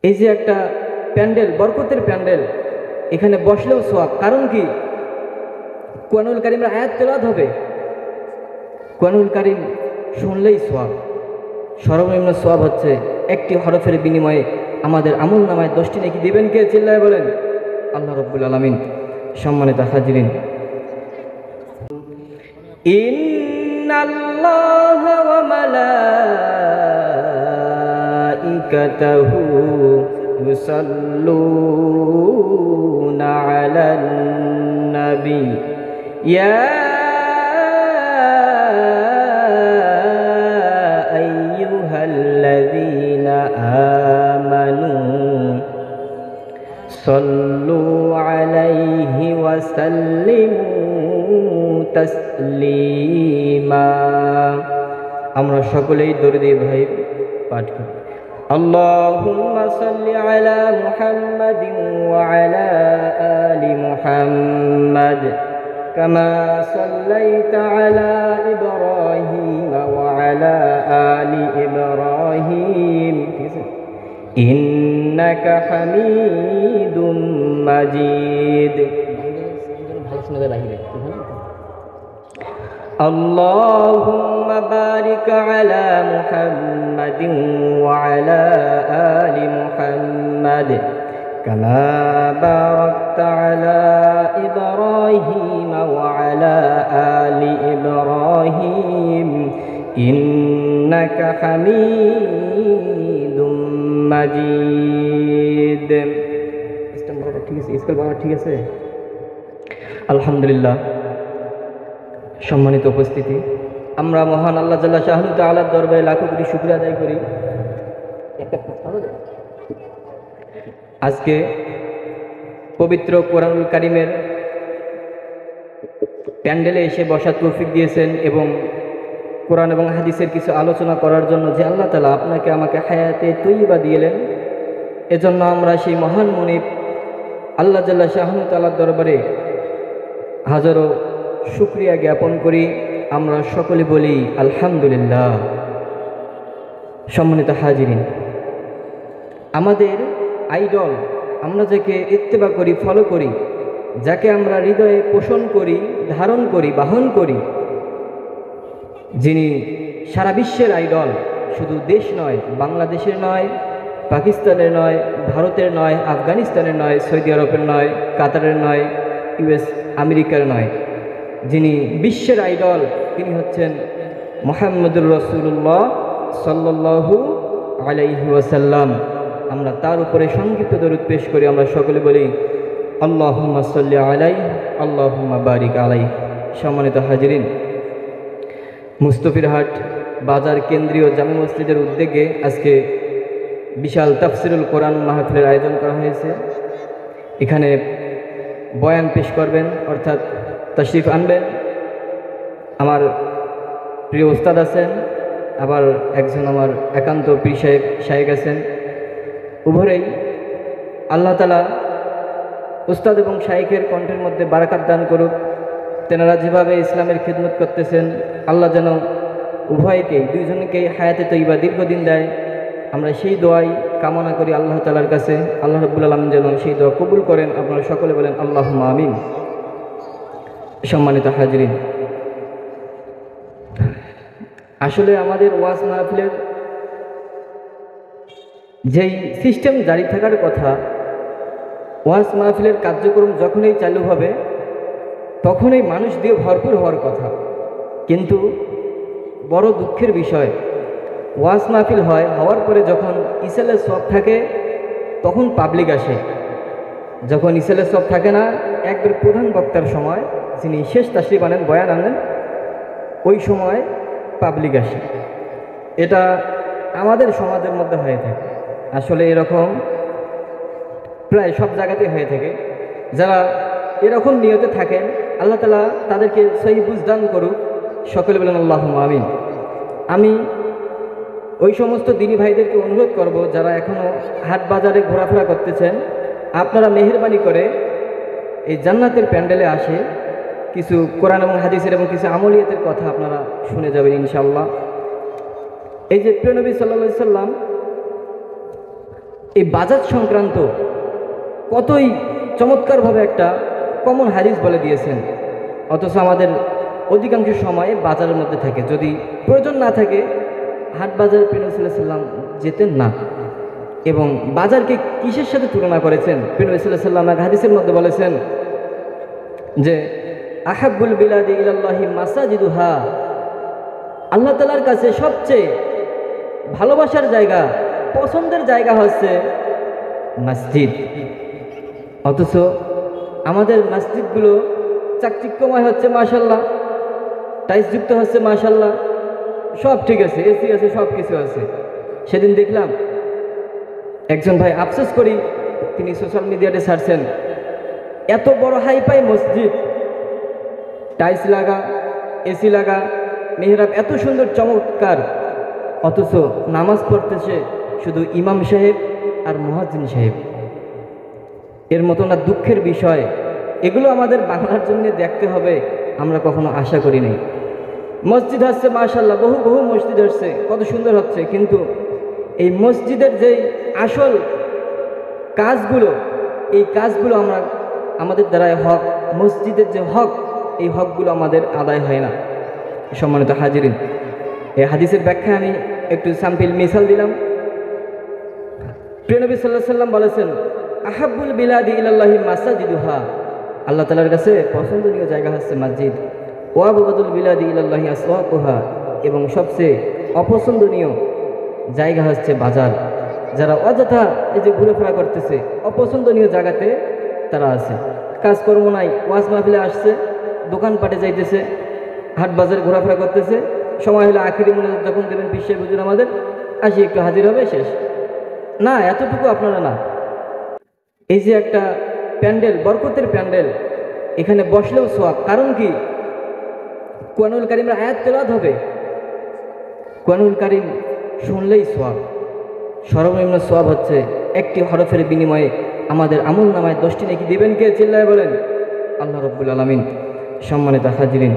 এই যে একটা প্যান্ডেল, বরকতের প্যান্ডেল, এখানে বসলেও সওয়াব। কারণ কি? কোরআনুল কারীমের আয়াত তেলাওয়াত হবে, কোরআনুল কারীম শুনলেই সওয়াব। সর্বনিম্ন সওয়াব হচ্ছে একটি হরফের বিনিময়ে আমাদের আমল নামায় 10টি নেকি দিবেন কে? চিল্লায় বলেন আল্লাহ রাব্বুল আলামিন। সম্মানিত হাজিরিন, ইন্নাল্লাহা ওয়া মালাইকাতাহু ইউসাল্লুনা আলান নবী ইয়া আইয়ুহাল্লাযীনা আমানু সাল্লু আলাইহি ওয়া সাল্লিমু তাসলিমা। আমরা সকলেই দরুদ ভাই পাঠ করি। আল্লাহুম্মা সাল্লি আলা মুহাম্মাদিন ওয়া আলা আলি মুহাম্মাদ কামা সাল্লাইতা আলা ইব্রাহিম ওয়া আলা আলি ইব্রাহিম ইন্নাকা হামিদুম মাজিদ। ভালো শোনা যায় বাহিরে। اللهم بارك على محمد وعلى آل محمد كما باركت على إبراهيم وعلى آل إبراهيم إنك حميد مجيد। ঠিক আছে আলহামদুলিল্লাহ। সম্মানিত উপস্থিতি, আমরা মহান আল্লাহ জাল্লা শাহনু তাআলার দরবারে লাখো কোটি শুকরিয়া আদায় করি। আজকে পবিত্র কোরআনুল কারীমের প্যান্ডেলে এসে বসার তৌফিক দিয়েছেন এবং কোরআন এবং হাদিসের কিছু আলোচনা করার জন্য যে আল্লাহ তাআলা আপনাকে আমাকে হায়াতে তৈয়বা দিলেন, এজন্য আমরা সেই মহান মুনিব আল্লাহ জাল্লা শাহনু তাআলার দরবারে হাজারো শুকরিয়া জ্ঞাপন করি। আমরা সকলে বলি আলহামদুলিল্লাহ। সম্মানিত হাজিরিন, আমাদের আইডল, আমরা যাকে ইত্তেবা করি, ফলো করি, যাকে আমরা হৃদয়ে পোষণ করি, ধারণ করি, বাহন করি, যিনি সারা বিশ্বের আইডল, শুধু দেশ নয়, বাংলাদেশের নয়, পাকিস্তানের নয়, ভারতের নয়, আফগানিস্তানের নয়, সৌদি আরবের নয়, কাতারের নয়, ইউএস আমেরিকার নয়, যিনি বিশ্বের আইডল, তিনি হচ্ছেন মুহাম্মদুর রাসূলুল্লাহ সাল্লাল্লাহু আলাইহি ওয়াসাল্লাম। আমরা তার উপরে সংক্ষিপ্ত দরুদ পেশ করি। আমরা সকলে বলি আল্লাহুম্মা সাল্লি আলাইহি আল্লাহুম্মা বারিক আলাইহি। সম্মানিত হাজিরিন, মুস্তাফিরহাট বাজার কেন্দ্রীয় জামে মসজিদের উদ্যোগে আজকে বিশাল তাফসিরুল কোরআন মাহফিলের আয়োজন করা হয়েছে। এখানে বয়ান পেশ করবেন, অর্থাৎ তশরিফ আনবেন আমার প্রিয় উস্তাদ আছেন, আবার একজন আমার একান্ত পীর সাহেব আছেন। উভয়েই আল্লাহ তাআলা উস্তাদ এবং শাইখের কণ্ঠের মধ্যে বারাকাত দান করুক। তেনারা যেভাবে ইসলামের খিদমত করতেছেন, আল্লাহ যেন উভয়কেই, দুইজনকেই হায়াতে তৈয়বা দীর্ঘদিন দেয়। আমরা সেই দোয়াই কামনা করি আল্লাহ তাআলার কাছে। আল্লাহ রাব্বুল আলামিন যেন সেই দোয়া কবুল করেন। আপনারা সকলে বলেন আল্লাহুম্মা আমিন। সম্মানিত হাজিরিন, আসলে আমাদের ওয়াজ মাহফিলের যেই সিস্টেম জারি থাকার কথা, ওয়াজ মাহফিলের কার্যক্রম যখনই চালু হবে তখনই মানুষ দিয়ে ভরপুর হওয়ার কথা। কিন্তু বড় দুঃখের বিষয়, ওয়াজ মাহফিল হওয়ার পরে যখন ইসালের সব থাকে তখন পাবলিক আসে। যখন ইসালের সব থাকে না, একবার প্রধান বক্তার সময়, যিনি শেষ তাশরিফ আনেন, বয়ান আনেন, ওই সময় পাবলিক আসে। এটা আমাদের সমাজের মধ্যে হয়ে থাকে। আসলে এরকম প্রায় সব জায়গাতেই হয়ে থাকে। যারা এরকম নিয়তে থাকেন, আল্লাহ তাআলা তাদেরকে সহি বুঝদান করুক। সকলে বলেন আল্লাহুম্মা আমিন। আমি ওই সমস্ত দিনী ভাইদেরকে অনুরোধ করব, যারা এখনও হাট বাজারে ঘোরাফেরা করতেছেন, আপনারা মেহেরবানি করে এই জান্নাতের প্যান্ডেলে আসে কিছু কোরআন এবং হাদিসের এবং কিছু আমলিয়াতের কথা আপনারা শুনে যাবেন ইনশাআল্লাহ। এই যে প্রিয় নবী সাল্লাল্লাহু আলাইহি সাল্লাম এই বাজার সংক্রান্ত কতই চমৎকারভাবে একটা কমন হাদিস বলে দিয়েছেন, অথচ আমাদের অধিকাংশ সময়ে বাজারের মধ্যে থাকে। যদি প্রয়োজন না থাকে হাট বাজারে প্রিয় নবী সাল্লাল্লাহু আলাইহি ওয়াসাল্লাম যেতেন না। এবং বাজারকে কিসের সাথে তুলনা করেছেন? প্রিয় নবী সাল্লাল্লাহু আলাইহি ওয়াসাল্লাম হাদিসের মধ্যে বলেছেন যে আহাব্বুল বিলাদি ইলাল্লাহি মাসাজিদুহা, আল্লাহ তাআলার কাছে সবচেয়ে ভালোবাসার জায়গা, পছন্দের জায়গা হচ্ছে মসজিদ। অথচ আমাদের মসজিদগুলো চাকচিক্যময় হচ্ছে মাশাআল্লাহ, টাইলসযুক্ত হচ্ছে মাশাআল্লাহ, সব ঠিক আছে, এসি আছে, সব কিছু আছে। সেদিন দেখলাম একজন ভাই, আফসোস করি তিনি সোশ্যাল মিডিয়াতে ছাড়ছেন, এত বড় হাইফাই মসজিদ, টাইলস লাগা, এসি লাগা, মেহরাব এত সুন্দর চমৎকার, অথচ নামাজ পড়তেছে শুধু ইমাম সাহেব আর মুয়াজ্জিন সাহেব। এর মতো না দুঃখের বিষয়। এগুলো আমাদের বাংলার জন্য দেখতে হবে, আমরা কখনো আশা করি নাই। মসজিদ হচ্ছে মাশাআল্লাহ, বহু বহু মসজিদ হচ্ছে, কত সুন্দর হচ্ছে, কিন্তু এই মসজিদের যেই আসল কাজগুলো, এই কাজগুলো আমাদের দ্বারাই হক, মসজিদের যে হক, এই হকগুলো আমাদের আদায় হয় না। সম্মানিত হাজিরিন, এই হাদিসের ব্যাখ্যা আমি একটু স্যাম্পল মিসাল দিলাম। প্রিয় নবী সাল্লাল্লাহু আলাইহি ওয়াসাল্লাম বলেছেন আহাব্বুল বিলাদি ইলাল্লাহি মাসাজিদুহা, আল্লাহ তাআলার কাছে পছন্দনীয় জায়গা হচ্ছে মসজিদ। ওয়া আবগাদুল বিলাদি ইলাল্লাহি আসওয়াকুহা, এবং সবচেয়ে অপছন্দনীয় জায়গা হচ্ছে বাজার। যারা অযথা এই যে ঘুরেফেরা করতেছে, অপছন্দনীয় জায়গাতে তারা আছে, কাজকর্ম নাই, ওয়াজ মাহফিলে আসছে, দোকানপাটে যাইতেছে, হাট বাজার ঘোরাফেরা করতেছে, সময় হলে আখিরি মোনাজাত যখন দেবেন বিশ্বের হুজুর আমাদের, আসি একটু হাজির হবে, শেষ। না, এতটুকু আপনারা না। এই যে একটা প্যান্ডেল, বরকতের প্যান্ডেল, এখানে বসলেও সোয়াব। কারণ কি? কোরআনুল কারীমের আয়াত তেলাওয়াত হবে, কোরআনুল কারীম শুনলেই সোয়াব। সর্বনিম্ন সোয়াব হচ্ছে একটি হরফের বিনিময়ে আমাদের আমল নামায় 10টি নেকি দিবেন কে? চিল্লায় বলেন আল্লাহ রাব্বুল আলামিন। সম্মানিত হাজিরিন,